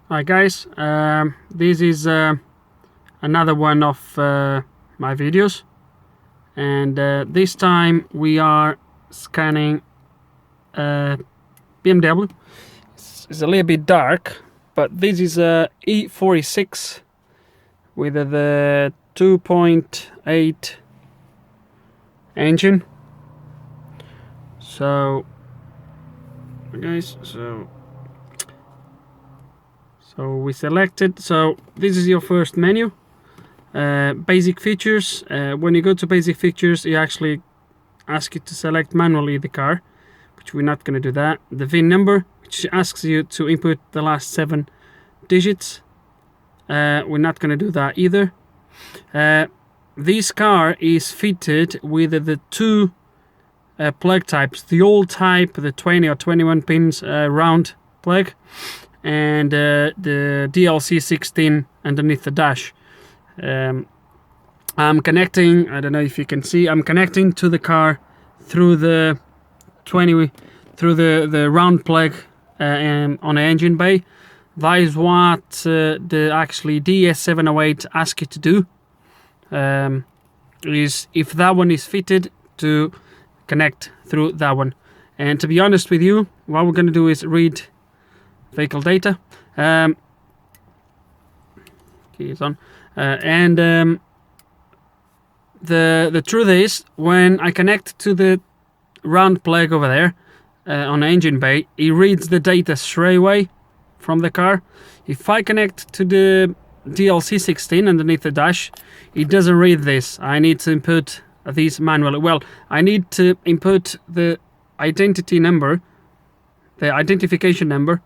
Hi guys, this is another one of my videos, and this time we are scanning BMW. It's a little bit dark, but this is a E46 with the 2.8 engine. So guys, so we selected. So this is your first menu. Basic features. When you go to basic features, it actually asks you to select manually the car, which we're not going to do that. The VIN number, which asks you to input the last 7 digits. We're not going to do that either. This car is fitted with the 2 plug types. The old type, the 20 or 21 pins round plug, and the DLC16 underneath the dash. I'm connecting, I don't know if you can see, I'm connecting to the car through the the round plug on the engine bay. That is what the actually DS708 asks you to do. Is if that one is fitted, to connect through that one. And to be honest with you, what we're going to do is read vehicle data. Key is on. The truth is, when I connect to the round plug over there on the engine bay, it reads the data straight away from the car. If I connect to the DLC16 underneath the dash, it doesn't read this. I need to input these manually. Well, I need to input the identity number, the identification number,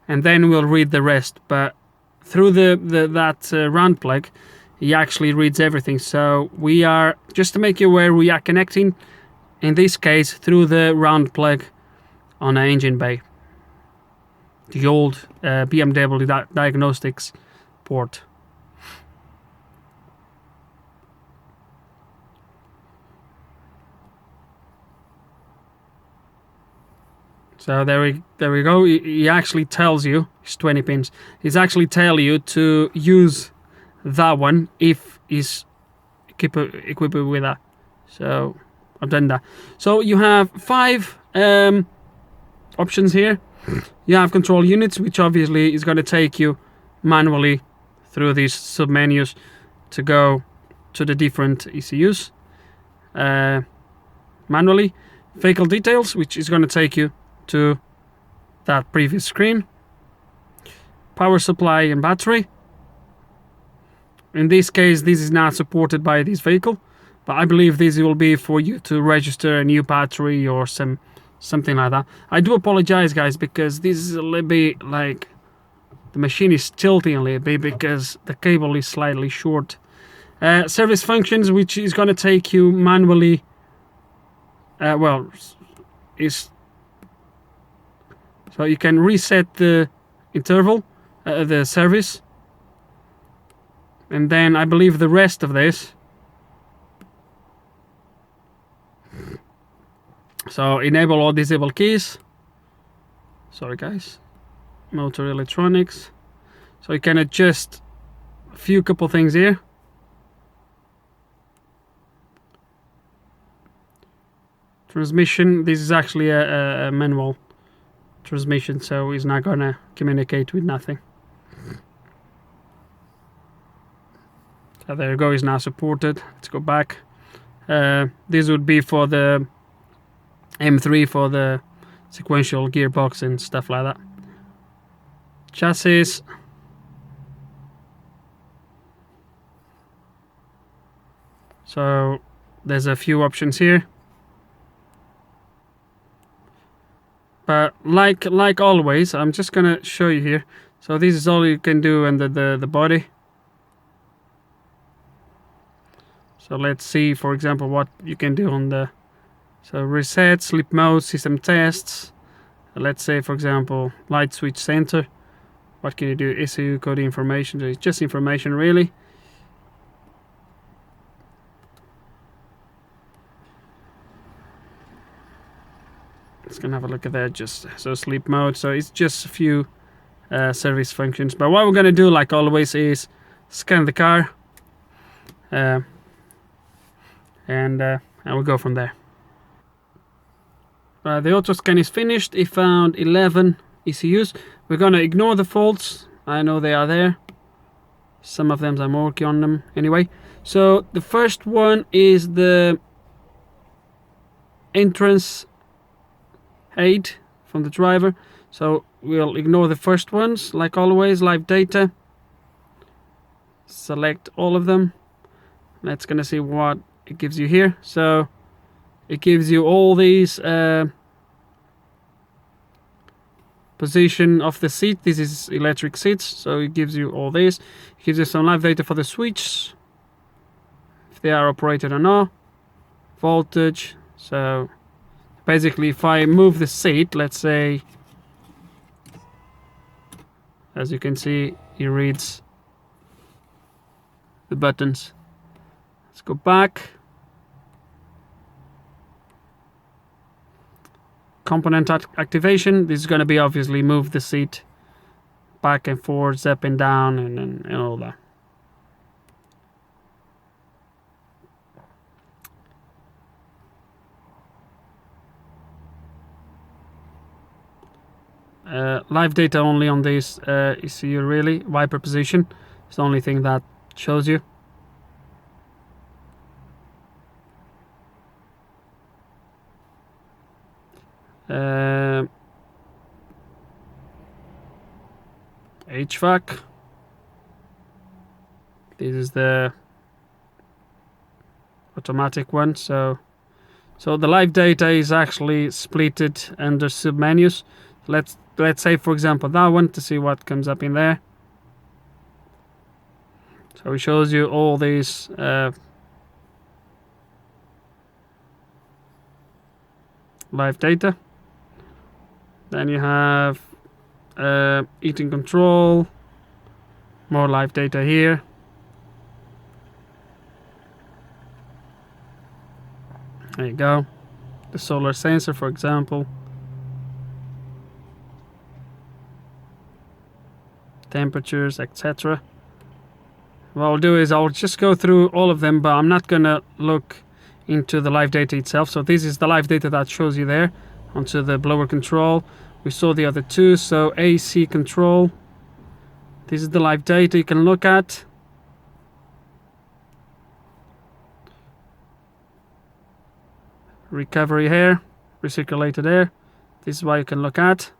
and then we'll read the rest. But through that round plug, he actually reads everything. So we are, just to make you aware, we are connecting in this case through the round plug on the engine bay, the old BMW diagnostics port. So there we go. He actually tells you it's 20 pins. He's actually tell you to use that one if he's equipped with that. So I've done that. So you have 5 options here. You have control units, which obviously is going to take you manually through these submenus to go to the different ECUs manually. Vehicle details, which is going to take you to that previous screen. Power supply and battery. In this case, this is not supported by this vehicle, but I believe this will be for you to register a new battery or something like that. I do apologize, guys, because this is a little bit like the machine is tilting a little bit because the cable is slightly short. Service functions, which is going to take you manually. So you can reset the interval, the service, and then I believe the rest of this. So enable or disable keys. Sorry guys. Motor electronics. So you can adjust a couple things here. Transmission. This is actually a manual transmission, so it's not gonna communicate with nothing. So there you go, is now supported. Let's go back. This would be for the M3, for the sequential gearbox and stuff like that. Chassis. So there's a few options here, but like always, I'm just gonna show you here. So this is all you can do under the body. So let's see, for example, what you can do on the, so reset, sleep mode, system tests. Let's say, for example, light switch center. What can you do? ECU code information. So it's just information, really. Let's gonna have a look at that. Just so sleep mode. So it's just a few service functions. But what we're going to do, like always, is scan the car, and we'll go from there. The auto scan is finished. It found 11 ECUs. We're going to ignore the faults. I know they are there. Some of them I'm working on them anyway. So the first one is the entrance aid from the driver. So we'll ignore the first ones, like always. Live data. Select all of them. Let's gonna see what it gives you here. So it gives you all these position of the seat. This is electric seats, so it gives you all this. It gives you some live data for the switch, if they are operated or not, voltage. So basically, if I move the seat, let's say, as you can see, it reads the buttons. Let's go back. Component activation. This is going to be obviously move the seat back and forth, up and down, and all that. Live data only on this ECU, really. Wiper position. It's the only thing that shows you. HVAC. This is the automatic one. So the live data is actually splitted under submenus. Let's say, for example, that one, to see what comes up in there. So it shows you all these live data. Then you have heating control, more live data here. There you go. The solar sensor, for example. Temperatures, etc. What I'll do is I'll just go through all of them, but I'm not gonna look into the live data itself. So this is the live data that shows you there onto the blower control. We saw the other two. So AC control, this is the live data you can look at. Recovery air, recirculated air, this is what you can look at.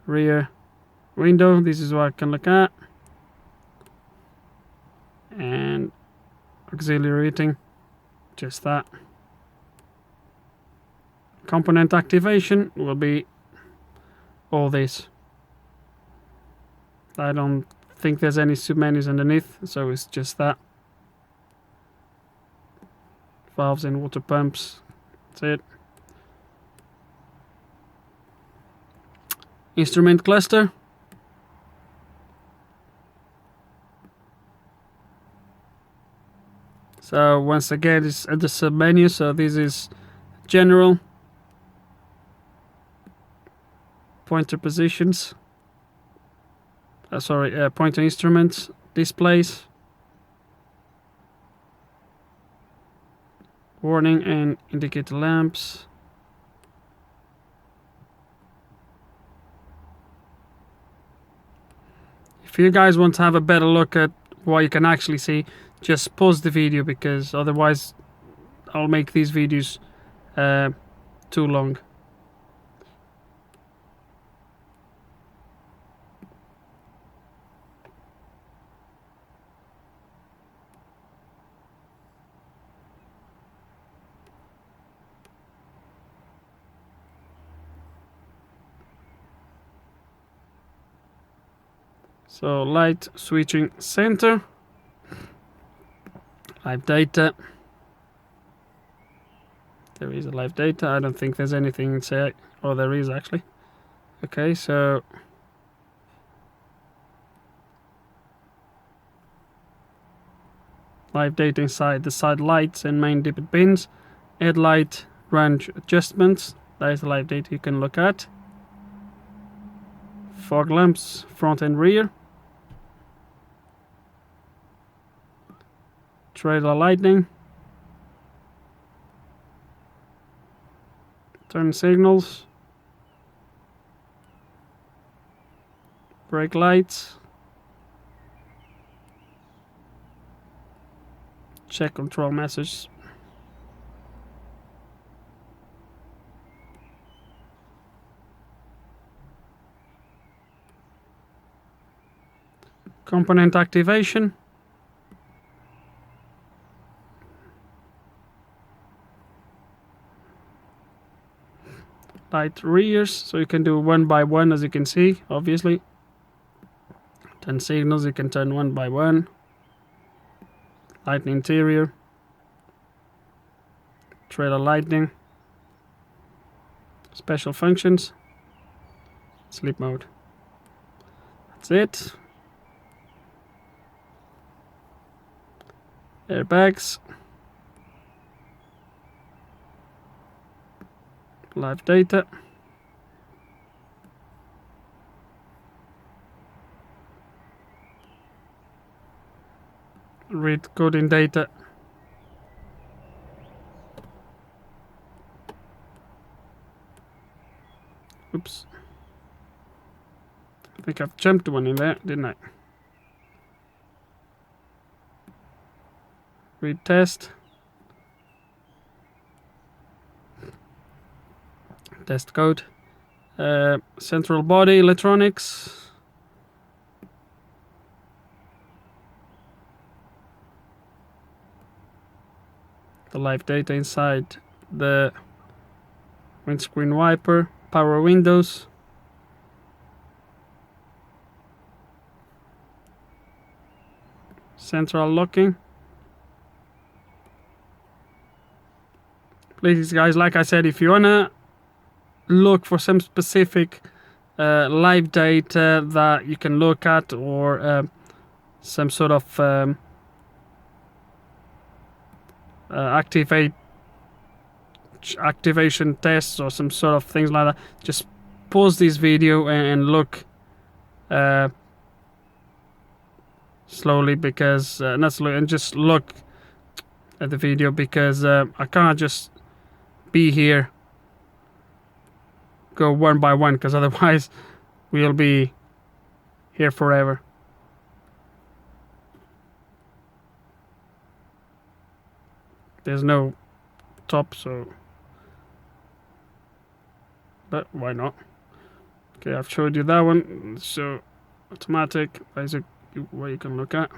Rear window, this is what I can look at. And auxiliary heating, just that. Component activation will be all this. I don't think there's any submenus underneath, so it's just that. Valves and water pumps, that's it. Instrument cluster. So once again, it's at the submenu. So this is general, pointer positions. Pointer instruments, displays, warning and indicator lamps. If you guys want to have a better look at what you can actually see, just pause the video, because otherwise I'll make these videos too long. So light switching center, live data. There is a live data. I don't think there's anything inside. Oh, there is actually. Okay, so live data inside the side lights and main dippet pins, headlight range adjustments. That is the live data you can look at. fog lamps, front and rear. Trailer lighting. Turn signals. Brake lights. Check control message. Component activation. Light rears, so you can do one by one, as you can see, obviously. Turn signals, you can turn one by one. Light interior. Trailer lighting. Special functions. Sleep mode. That's it. Airbags. Live data. Read coding data. Oops. I think I've jumped one in there, didn't I? Read test. Test code. Central body electronics. The live data inside the windscreen wiper. Power windows. Central locking. Please guys, like I said, if you wanna look for some specific live data that you can look at, or some sort of activation tests or some sort of things like that, just pause this video and look slowly, because not slowly, and just look at the video, because I can't just be here go one by one, because otherwise we'll be here forever. There's no top, so, but why not? Okay, I've showed you that one. So automatic, basic, what you can look at.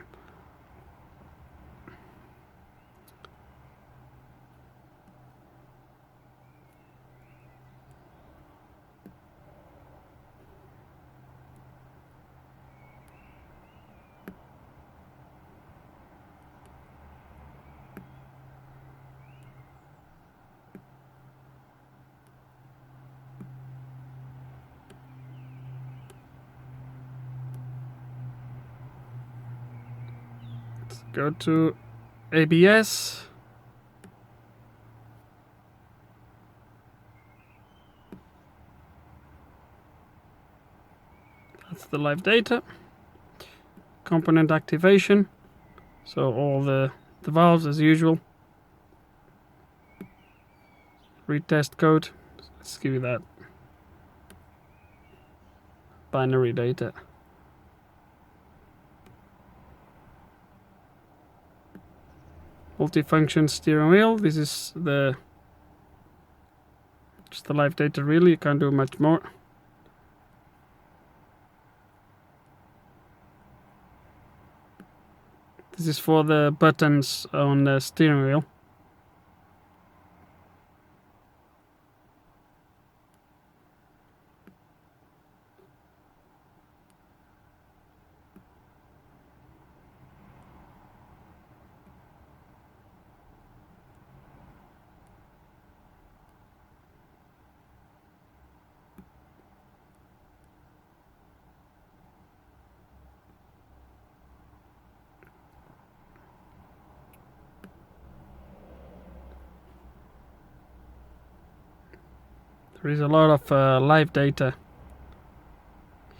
Go to ABS. That's the live data. Component activation. So all the valves as usual. Retest code. Let's give you that. Binary data. Multifunction steering wheel. This is just the live data, really. You can't do much more. This is for the buttons on the steering wheel. There is a lot of live data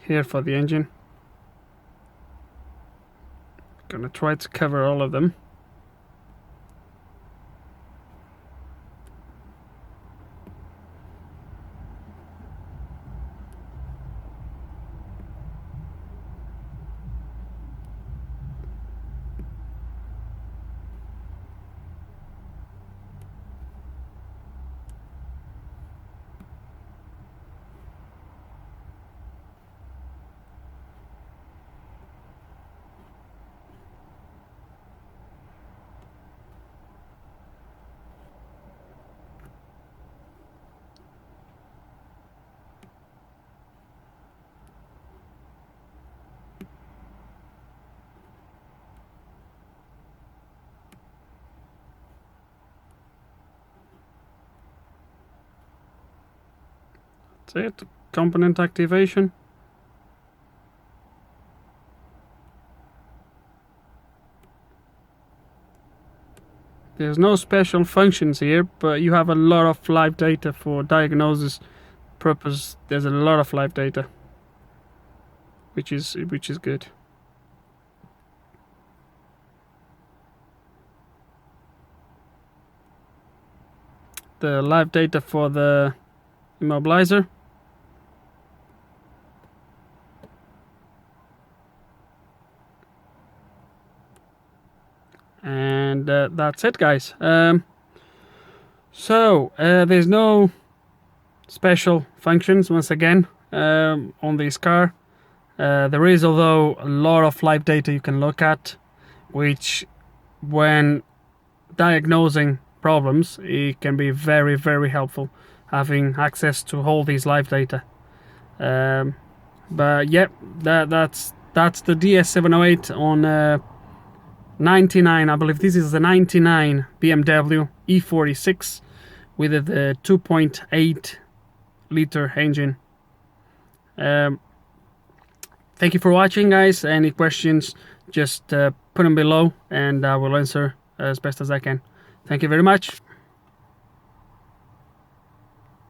here for the engine. Gonna try to cover all of them. That's it. Component activation. There's no special functions here, but you have a lot of live data for diagnosis purpose. There's a lot of live data, which is good. The live data for the immobilizer. And that's it, guys. So there's no special functions once again on this car. There is, although, a lot of live data you can look at, which when diagnosing problems, it can be very, very helpful having access to all these live data. But yeah, that's the DS708 on 99, I believe this is the 99 BMW E46 with the 2.8 liter engine. Thank you for watching, guys. Any questions, just put them below and I will answer as best as I can. Thank you very much.